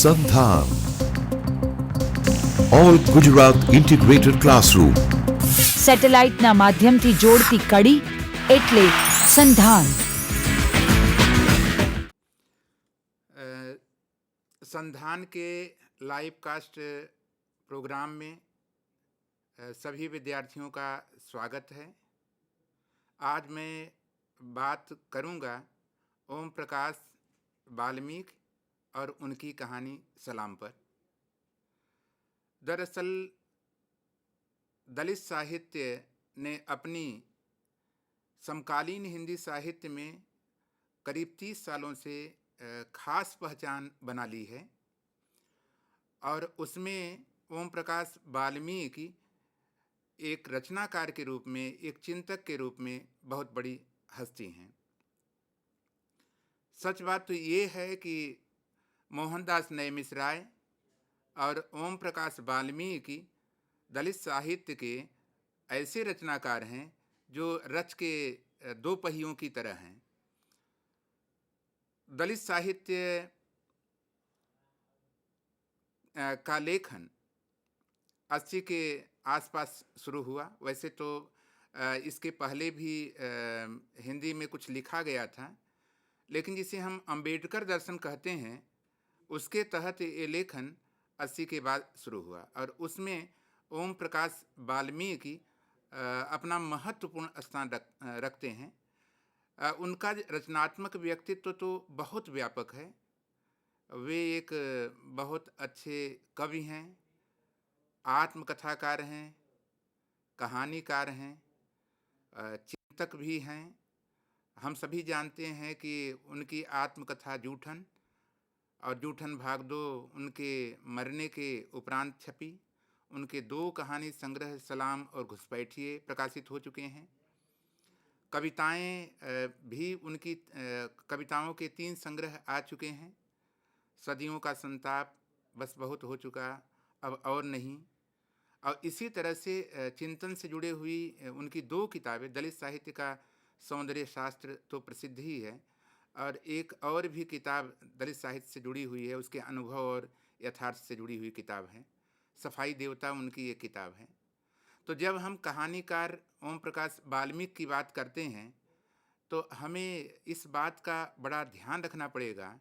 संधान all Gujarat integrated classroom સેટેલાઇટના માધ્યમથી જોડતી કડી એટલે સંધાન। संधान के लाइव कास्ट प्रोग्राम में सभी विद्यार्थियों का स्वागत है। आज मैं बात करूंगा ओम प्रकाश वाल्मीकि और उनकी कहानी सलाम पर। दरअसल दलित साहित्य ने अपनी समकालीन हिंदी साहित्य में करीब 30 सालों से खास पहचान बना ली है और उसमें ओम प्रकाश वाल्मीकि एक रचनाकार के रूप में, एक चिंतक के रूप में बहुत बड़ी हस्ती हैं। सच बात तो ये है कि मोहनदास नैमिषारण्य और ओम प्रकाश वाल्मीकि दलित साहित्य के ऐसे रचनाकार हैं जो रच के दो पहियों की तरह हैं। दलित साहित्य का लेखन 80 के आसपास शुरू हुआ। वैसे तो इसके पहले भी हिंदी में कुछ लिखा गया था, लेकिन जिसे हम अंबेडकर दर्शन कहते हैं उसके तहत ये लेखन 80 के बाद शुरू हुआ और उसमें ओम प्रकाश वाल्मीकि अपना महत्वपूर्ण स्थान रखते हैं। उनका रचनात्मक व्यक्तित्व तो बहुत व्यापक है। वे एक बहुत अच्छे कवि हैं, आत्मकथाकार हैं, कहानीकार हैं, चिंतक भी हैं। हम सभी जानते हैं कि उनकी आत्मकथा जूठन और जूठन भाग 2 उनके मरने के उपरांत छपी। उनके 2 कहानी संग्रह सलाम और घुसपैठिए प्रकाशित हो चुके हैं। कविताएं भी उनकी कविताओं के 3 संग्रह आ चुके हैं। सदियों का संताप, बस बहुत हो चुका, अब और नहीं। और इसी तरह से चिंतन से जुड़े हुई उनकी 2 किताबें, दलित साहित्य का सौंदर्य शास्त्र तो प्रसिद्ध ही है और एक और भी किताब दलित साहित्य से जुड़ी हुई है, उसके अनुभव और यथार्थ से जुड़ी हुई किताब है। सफाई देवता उनकी एक किताब है। तो जब हम कहानीकार ओम प्रकाश वाल्मीकि की बात करते हैं तो हमें इस बात का बड़ा ध्यान रखना पड़ेगा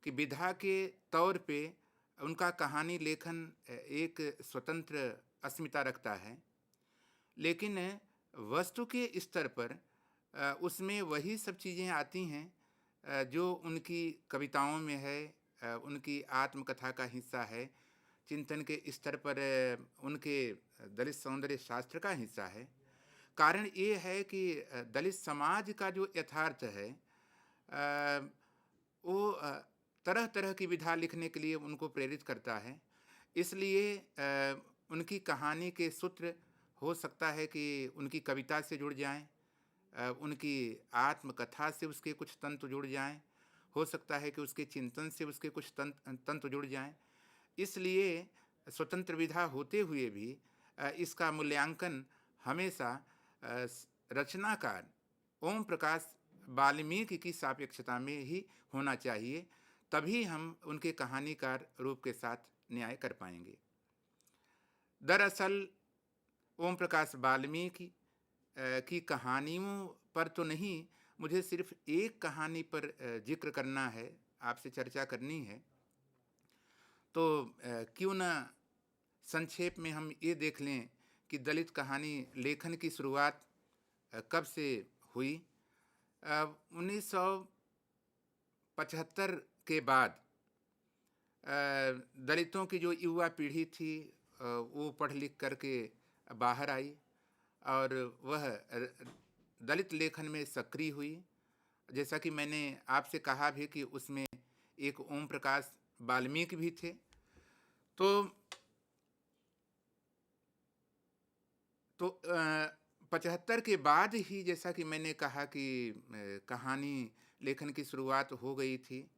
कि विधा के तौर पे उनका कहानी लेखन एक स्वतंत्र अस्मिता रखता है, लेकिन वस्तु के स्तर पर उसमें वही सब चीज़ें आती हैं जो उनकी कविताओं में है, उनकी आत्मकथा का हिस्सा है, चिंतन के स्तर पर उनके दलित सौंदर्य शास्त्र का हिस्सा है। कारण ये है कि दलित समाज का जो यथार्थ है वो तरह तरह की विधा लिखने के लिए उनको प्रेरित करता है। इसलिए उनकी कहानी के सूत्र हो सकता है कि उनकी कविता से जुड़ जाएं, उनकी आत्मकथा से उसके कुछ तंतु जुड़ जाएं, हो सकता है कि उसके चिंतन से उसके कुछ तंतु जुड़ जाएं। इसलिए स्वतंत्र विधा होते हुए भी इसका मूल्यांकन हमेशा रचनाकार ओम प्रकाश वाल्मीकि की सापेक्षता में ही होना चाहिए, तभी हम उनके कहानीकार रूप के साथ न्याय कर पाएंगे। दरअसल ओम प्रकाश वाल्मीकि की कहानियों पर तो नहीं, मुझे सिर्फ एक कहानी पर जिक्र करना है, आपसे चर्चा करनी है। तो क्यों न संक्षेप में हम ये देख लें कि दलित कहानी लेखन की शुरुआत कब से हुई। 1975 के बाद दलितों की जो युवा पीढ़ी थी वो पढ़ लिख करके बाहर आई और वह दलित लेखन में सक्रिय हुई। जैसा कि मैंने आपसे कहा भी कि उसमें एक ओम प्रकाश वाल्मीकि भी थे। तो 75 के बाद ही, जैसा कि मैंने कहा कि कहानी लेखन की शुरुआत हो गई थी।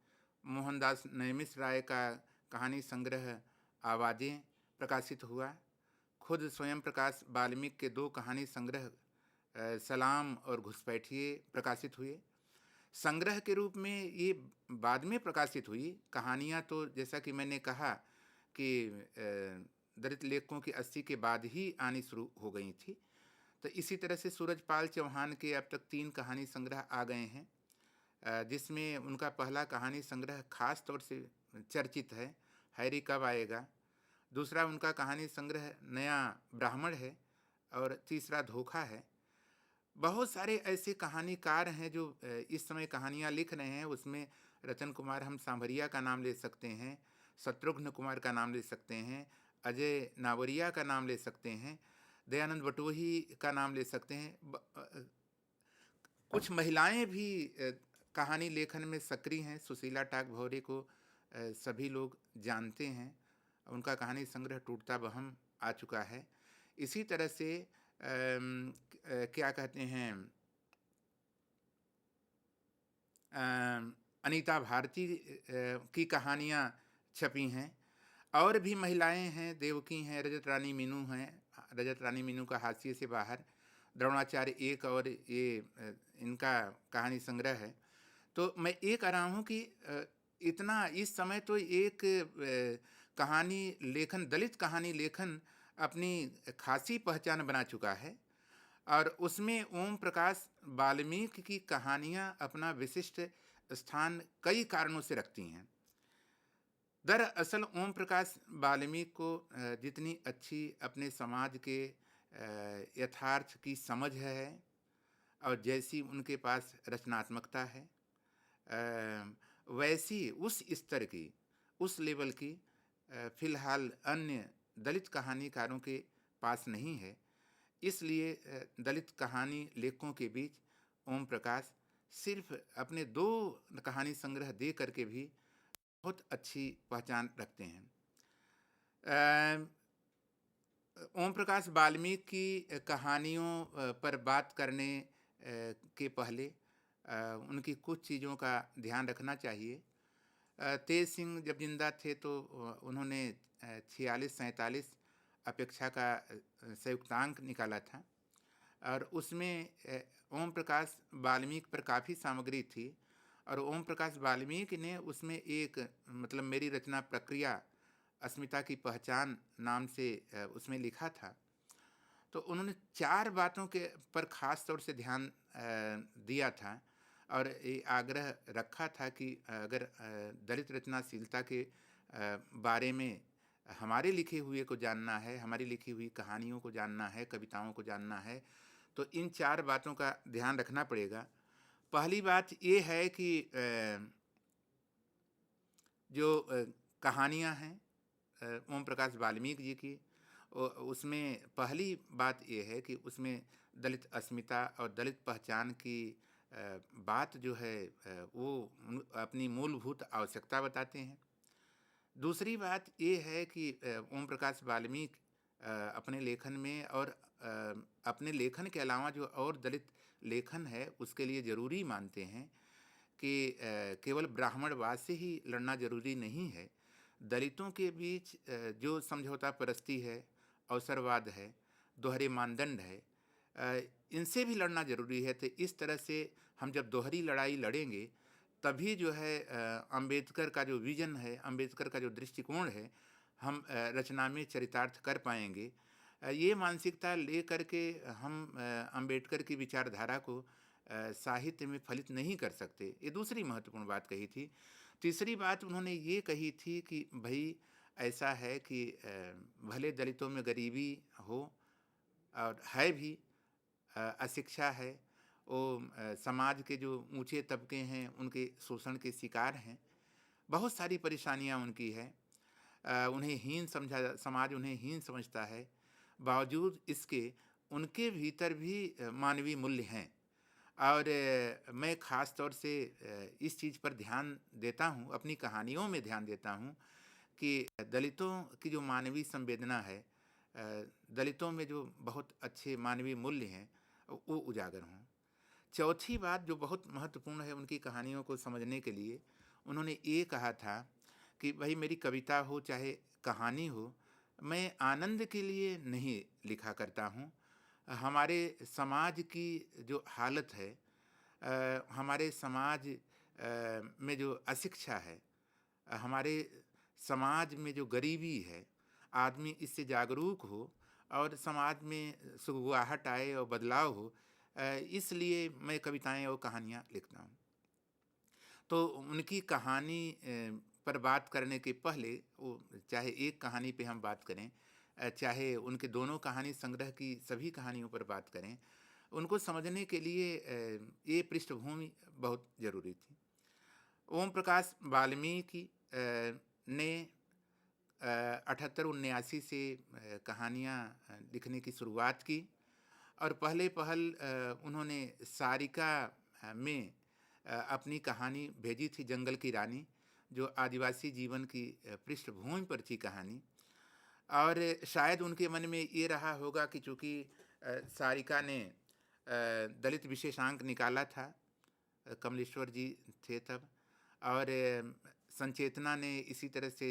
मोहनदास नैमिषारण्य का कहानी संग्रह आवाज़ें प्रकाशित हुआ। खुद स्वयं प्रकाश वाल्मीकि के 2 कहानी संग्रह सलाम और घुसपैठिए प्रकाशित हुए। संग्रह के रूप में ये बाद में प्रकाशित हुई। कहानियाँ तो जैसा कि मैंने कहा कि दलित लेखकों की 80 के बाद ही आनी शुरू हो गई थी। तो इसी तरह से सूरजपाल चौहान के अब तक 3 कहानी संग्रह आ गए हैं, जिसमें उनका पहला कहानी संग्रह खास तौर से चर्चित है, हैरी कब आएगा। दूसरा उनका कहानी संग्रह नया ब्राह्मण है और तीसरा धोखा है। बहुत सारे ऐसे कहानीकार हैं जो इस समय कहानियाँ लिख रहे हैं। उसमें रतन कुमार हम सांभरिया का नाम ले सकते हैं, शत्रुघ्न कुमार का नाम ले सकते हैं, अजय नावरिया का नाम ले सकते हैं, दयानंद बटोही का नाम ले सकते हैं। कुछ महिलाएं भी कहानी लेखन में सक्रिय हैं। सुशीला टाक भौरे को सभी लोग जानते हैं, उनका कहानी संग्रह टूटता बहम आ चुका है। इसी तरह से क्या कहते हैं, अनीता भारती की कहानियाँ छपी हैं। और भी महिलाएं हैं, देवकी हैं, रजत रानी मीनू हैं। रजत रानी मीनू का हाशिए से बाहर, द्रोणाचार्य एक और ये इनका कहानी संग्रह है। तो मैं ये कह रहा हूँ कि इतना इस समय तो एक कहानी लेखन, दलित कहानी लेखन अपनी खासी पहचान बना चुका है और उसमें ओम प्रकाश वाल्मीकि की कहानियाँ अपना विशिष्ट स्थान कई कारणों से रखती हैं। दरअसल ओम प्रकाश वाल्मीकि को जितनी अच्छी अपने समाज के यथार्थ की समझ है और जैसी उनके पास रचनात्मकता है, वैसी उस स्तर की, उस लेवल की फिलहाल अन्य दलित कहानीकारों के पास नहीं है। इसलिए दलित कहानी लेखकों के बीच ओम प्रकाश सिर्फ अपने 2 कहानी संग्रह दे करके भी बहुत अच्छी पहचान रखते हैं। ओम प्रकाश वाल्मीकि की कहानियों पर बात करने के पहले उनकी कुछ चीज़ों का ध्यान रखना चाहिए। तेज सिंह जब जिंदा थे तो उन्होंने 46-47 अपेक्षा का संयुक्तांक निकाला था और उसमें ओम प्रकाश वाल्मीकि पर काफ़ी सामग्री थी और ओम प्रकाश वाल्मीकि ने उसमें एक मतलब मेरी रचना प्रक्रिया अस्मिता की पहचान नाम से उसमें लिखा था। तो उन्होंने 4 बातों के पर ख़ास तौर से ध्यान दिया था और ये आग्रह रखा था कि अगर दलित रचनाशीलता के बारे में हमारे लिखे हुए को जानना है, हमारी लिखी हुई कहानियों को जानना है, कविताओं को जानना है, तो इन 4 बातों का ध्यान रखना पड़ेगा। पहली बात ये है कि जो कहानियाँ हैं ओम प्रकाश वाल्मीकि जी की, उसमें पहली बात ये है कि उसमें दलित अस्मिता और दलित पहचान की बात जो है वो अपनी मूलभूत आवश्यकता बताते हैं। दूसरी बात ये है कि ओम प्रकाश वाल्मीकि अपने लेखन में और अपने लेखन के अलावा जो और दलित लेखन है उसके लिए ज़रूरी मानते हैं कि केवल ब्राह्मणवाद से ही लड़ना ज़रूरी नहीं है। दलितों के बीच जो समझौता परस्ती है, अवसरवाद है, दोहरे मानदंड है, इनसे भी लड़ना ज़रूरी है। तो इस तरह से हम जब दोहरी लड़ाई लड़ेंगे तभी जो है अंबेडकर का जो विज़न है, अंबेडकर का जो दृष्टिकोण है, हम रचना में चरितार्थ कर पाएंगे। ये मानसिकता ले करके हम अंबेडकर की विचारधारा को साहित्य में फलित नहीं कर सकते। ये दूसरी महत्वपूर्ण बात कही थी। तीसरी बात उन्होंने ये कही थी कि भाई ऐसा है कि भले दलितों में गरीबी हो और है भी, अशिक्षा है, वो समाज के जो ऊंचे तबके हैं उनके शोषण के शिकार हैं, बहुत सारी परेशानियां उनकी है, उन्हें हीन समझा, समाज उन्हें हीन समझता है। बावजूद इसके उनके भीतर भी मानवीय मूल्य हैं और मैं ख़ास तौर से इस चीज़ पर ध्यान देता हूँ, अपनी कहानियों में ध्यान देता हूँ कि दलितों की जो मानवीय संवेदना है, दलितों में जो बहुत अच्छे मानवीय मूल्य हैं वो उजागर हों। चौथी बात जो बहुत महत्वपूर्ण है उनकी कहानियों को समझने के लिए, उन्होंने ये कहा था कि भाई मेरी कविता हो चाहे कहानी हो, मैं आनंद के लिए नहीं लिखा करता हूँ। हमारे समाज की जो हालत है हमारे समाज में जो अशिक्षा है, हमारे समाज में जो गरीबी है, आदमी इससे जागरूक हो और समाज में सुगबुगाहट आए और बदलाव हो, इसलिए मैं कविताएं और कहानियाँ लिखता हूँ। तो उनकी कहानी पर बात करने के पहले, वो चाहे एक कहानी पे हम बात करें, चाहे उनके दोनों कहानी संग्रह की सभी कहानियों पर बात करें, उनको समझने के लिए ये पृष्ठभूमि बहुत ज़रूरी थी। ओम प्रकाश वाल्मीकि ने 78-79 से कहानियाँ लिखने की शुरुआत की और पहले पहल उन्होंने सारिका में अपनी कहानी भेजी थी, जंगल की रानी, जो आदिवासी जीवन की पृष्ठभूमि पर थी कहानी। और शायद उनके मन में ये रहा होगा कि चूँकि सारिका ने दलित विशेषांक निकाला था, कमलेश्वर जी थे तब, और संचेतना ने इसी तरह से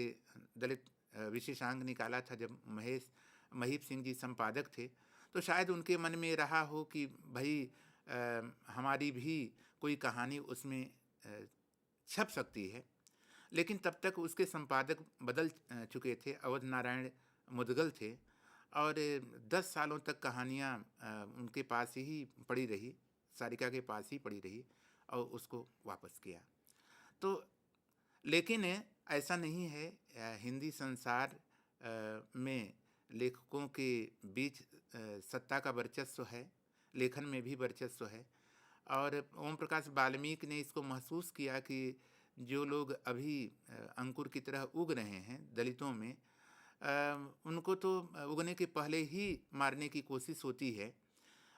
दलित विशेषांक निकाला था जब महीप सिंह जी संपादक थे, तो शायद उनके मन में रहा हो कि भाई हमारी भी कोई कहानी उसमें छप सकती है। लेकिन तब तक उसके संपादक बदल चुके थे, अवध नारायण मुदगल थे, और 10 सालों तक कहानियाँ उनके पास ही पड़ी रही, सारिका के पास ही पड़ी रही, और उसको वापस किया। तो लेकिन ऐसा नहीं है, हिंदी संसार में लेखकों के बीच सत्ता का वर्चस्व है, लेखन में भी वर्चस्व है। और ओम प्रकाश वाल्मीकि ने इसको महसूस किया कि जो लोग अभी अंकुर की तरह उग रहे हैं दलितों में, उनको तो उगने के पहले ही मारने की कोशिश होती है।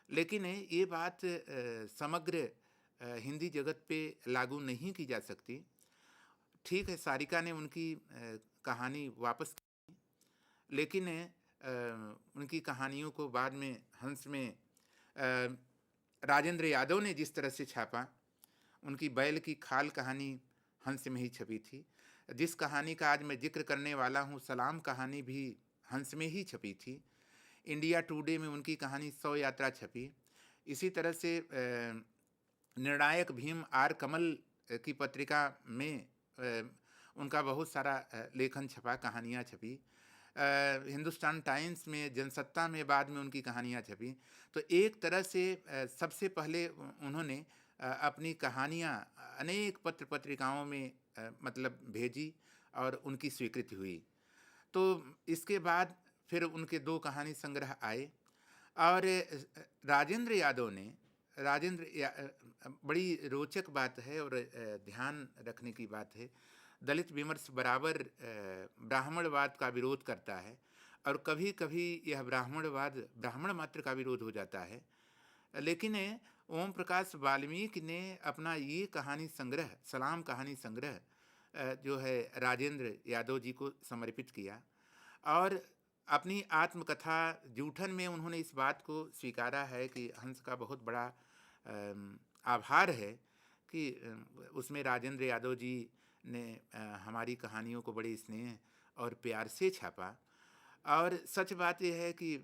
लेकिन ये बात समग्र हिंदी जगत पे लागू नहीं की जा सकती। ठीक है, सारिका ने उनकी कहानी वापस की, लेकिन उनकी कहानियों को बाद में हंस में राजेंद्र यादव ने जिस तरह से छापा, उनकी बैल की खाल कहानी हंस में ही छपी थी। जिस कहानी का आज मैं जिक्र करने वाला हूँ, सलाम कहानी भी हंस में ही छपी थी। इंडिया टुडे में उनकी कहानी 100 यात्रा छपी। इसी तरह से निर्णायक भीम आर कमल की पत्रिका में उनका बहुत सारा लेखन छपा, कहानियाँ छपी। हिंदुस्तान टाइम्स में, जनसत्ता में बाद में उनकी कहानियाँ छपी। तो एक तरह से सबसे पहले उन्होंने अपनी कहानियाँ अनेक पत्र पत्रिकाओं में मतलब भेजी और उनकी स्वीकृति हुई। तो इसके बाद फिर उनके 2 कहानी संग्रह आए, और राजेंद्र यादव ने बड़ी रोचक बात है और ध्यान रखने की बात है, दलित विमर्श बराबर ब्राह्मणवाद का विरोध करता है, और कभी कभी यह ब्राह्मणवाद ब्राह्मण मात्र का विरोध हो जाता है। लेकिन ओम प्रकाश वाल्मीकि ने अपना ये कहानी संग्रह, सलाम कहानी संग्रह, जो है राजेंद्र यादव जी को समर्पित किया, और अपनी आत्मकथा जूठन में उन्होंने इस बात को स्वीकारा है कि हंस का बहुत बड़ा आभार है कि उसमें राजेंद्र यादव जी ने हमारी कहानियों को बड़े स्नेह और प्यार से छापा। और सच बात यह है कि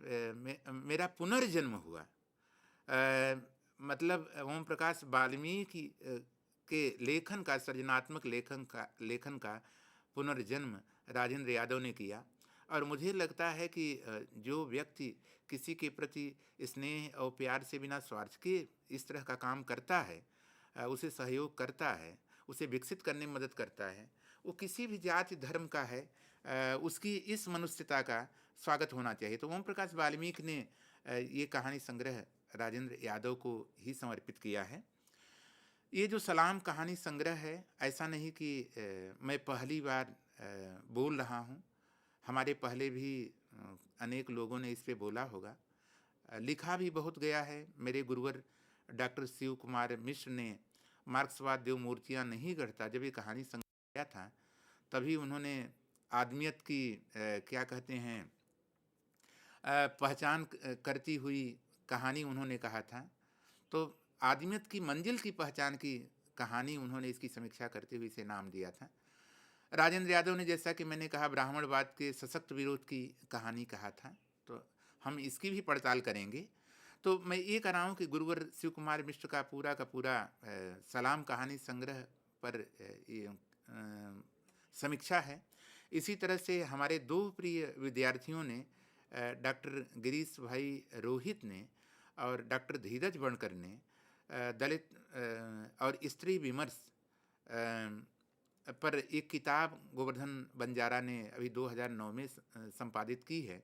मेरा पुनर्जन्म हुआ, मतलब ओम प्रकाश वाल्मीकि के लेखन का, सृजनात्मक लेखन का पुनर्जन्म राजेंद्र यादव ने किया। और मुझे लगता है कि जो व्यक्ति किसी के प्रति स्नेह और प्यार से बिना स्वार्थ के इस तरह का काम करता है, उसे सहयोग करता है, उसे विकसित करने में मदद करता है, वो किसी भी जाति धर्म का है, उसकी इस मनुष्यता का स्वागत होना चाहिए। तो ओम प्रकाश वाल्मीकि ने ये कहानी संग्रह राजेंद्र यादव को ही समर्पित किया है। ये जो सलाम कहानी संग्रह है, ऐसा नहीं कि मैं पहली बार बोल रहा हूँ, हमारे पहले भी अनेक लोगों ने इस पे बोला होगा, लिखा भी बहुत गया है। मेरे गुरुवर डॉक्टर शिव कुमार मिश्र ने मार्क्सवाद देव मूर्तियाँ नहीं गढ़ता, जब ये कहानी संग्रह किया था, तभी उन्होंने आदमियत की क्या कहते हैं पहचान करती हुई कहानी उन्होंने कहा था। तो आदमियत की मंजिल की पहचान की कहानी उन्होंने इसकी समीक्षा करते हुए इसे नाम दिया था। राजेंद्र यादव ने, जैसा कि मैंने कहा, ब्राह्मणवाद के सशक्त विरोध की कहानी कहा था, तो हम इसकी भी पड़ताल करेंगे। तो मैं ये कह रहा हूँ कि गुरुवर शिव कुमार मिश्र का पूरा सलाम कहानी संग्रह पर ये समीक्षा है। इसी तरह से हमारे दो प्रिय विद्यार्थियों ने, डॉक्टर गिरीश भाई रोहित ने और डॉक्टर धीरज बनकर ने, दलित और स्त्री विमर्श पर एक किताब गोवर्धन बंजारा ने अभी 2009 में संपादित की है।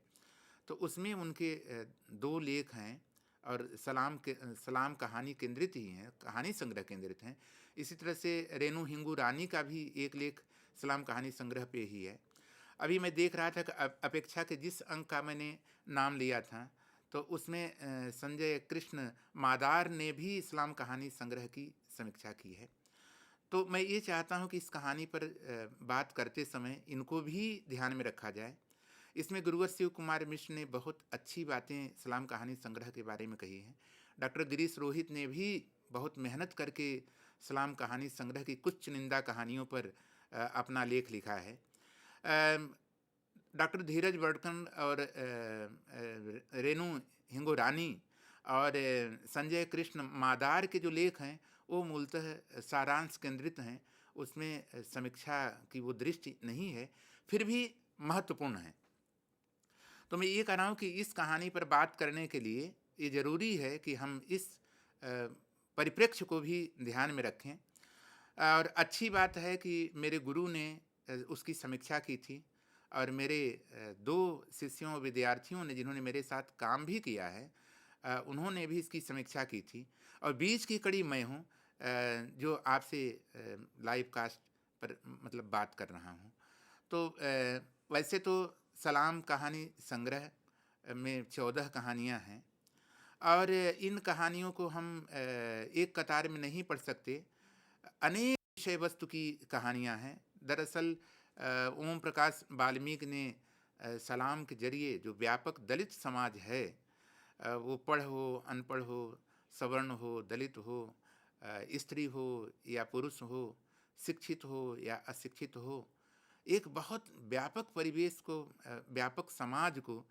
तो उसमें उनके दो लेख हैं और सलाम कहानी केंद्रित ही हैं, कहानी संग्रह केंद्रित हैं। इसी तरह से रेणु हिंगू रानी का भी एक लेख सलाम कहानी संग्रह पे ही है। अभी मैं देख रहा था कि अपेक्षा के जिस अंक का मैंने नाम लिया था, तो उसमें संजय कृष्ण मादार ने भी इस्लाम कहानी संग्रह की समीक्षा की है। तो मैं ये चाहता हूँ कि इस कहानी पर बात करते समय इनको भी ध्यान में रखा जाए। इसमें गुरुवर शिव कुमार मिश्र ने बहुत अच्छी बातें सलाम कहानी संग्रह के बारे में कही हैं। डॉक्टर गिरीश रोहित ने भी बहुत मेहनत करके सलाम कहानी संग्रह की कुछ चुनिंदा कहानियों पर अपना लेख लिखा है। डॉक्टर धीरज बड़कन और रेणु हिंगोरानी और संजय कृष्ण मादार के जो लेख हैं वो मूलतः सारांश केंद्रित हैं, उसमें समीक्षा की वो दृष्टि नहीं है, फिर भी महत्वपूर्ण है। तो मैं ये कह रहा हूँ कि इस कहानी पर बात करने के लिए ये ज़रूरी है कि हम इस परिप्रेक्ष्य को भी ध्यान में रखें। और अच्छी बात है कि मेरे गुरु ने उसकी समीक्षा की थी और मेरे दो शिष्यों विद्यार्थियों ने जिन्होंने मेरे साथ काम भी किया है, उन्होंने भी इसकी समीक्षा की थी। और बीच की कड़ी मैं हूँ जो आपसे लाइव कास्ट पर मतलब बात कर रहा हूँ। तो वैसे तो सलाम कहानी संग्रह में 14 कहानियाँ हैं और इन कहानियों को हम एक कतार में नहीं पढ़ सकते। अनेक विषय वस्तु की कहानियाँ हैं। दरअसल ओम प्रकाश वाल्मीकि ने सलाम के जरिए जो व्यापक दलित समाज है, वो पढ़ हो अनपढ़ हो, सवर्ण हो दलित हो, स्त्री हो या पुरुष हो, शिक्षित हो या अशिक्षित हो, एक बहुत व्यापक परिवेश को, व्यापक समाज को